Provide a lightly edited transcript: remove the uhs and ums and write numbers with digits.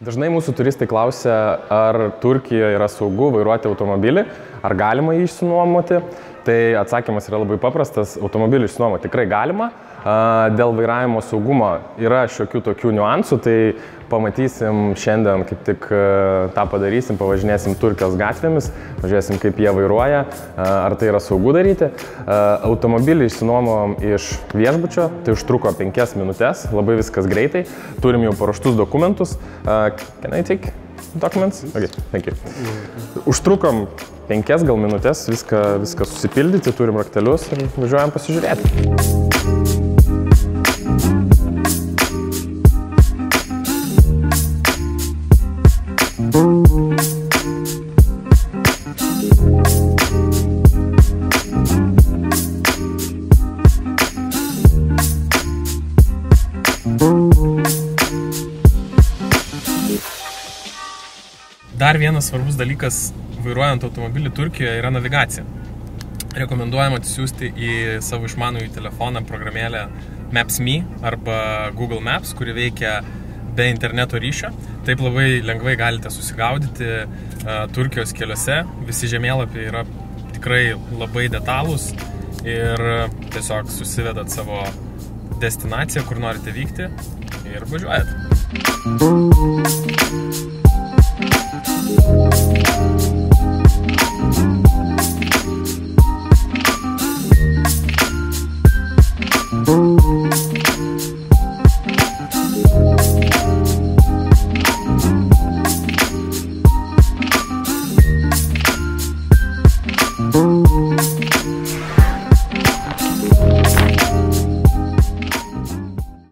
Dažnai mūsų turistai klausia, ar Turkijoje yra saugu vairuoti automobilį, ar galima jį išsinuomoti. Tai atsakymas yra labai paprastas, automobilį išsinuomoti tikrai galima. Dėl vairavimo saugumo yra šiokių tokių niuansų, tai pamatysim šiandien, kaip tik tą padarysim, pavažinėsim Turkijos gatvėmis, pažiūrėsim, kaip jie vairuoja, ar tai yra saugu daryti. Automobilį išsinuomom iš viešbučio, tai užtruko 5 minutės, labai viskas greitai, turim jau paruoštus dokumentus. Can I take documents? Okay, thank you. Užtrukom 5 gal minutės viską susipildyti, turim raktelius ir važiuojam pasižiūrėti. Dar vienas svarbus dalykas vairuojant automobilį Turkijoje yra navigacija. Rekomenduojama atsisiųsti į savo išmanųjį telefoną programėlę Maps.me arba Google Maps, kuri veikia be interneto ryšio. Taip labai lengvai galite susigaudyti Turkijos keliuose. Visi žemėlapiai yra tikrai labai detalūs ir tiesiog susivedat savo destinaciją, kur norite vykti ir važiuojat.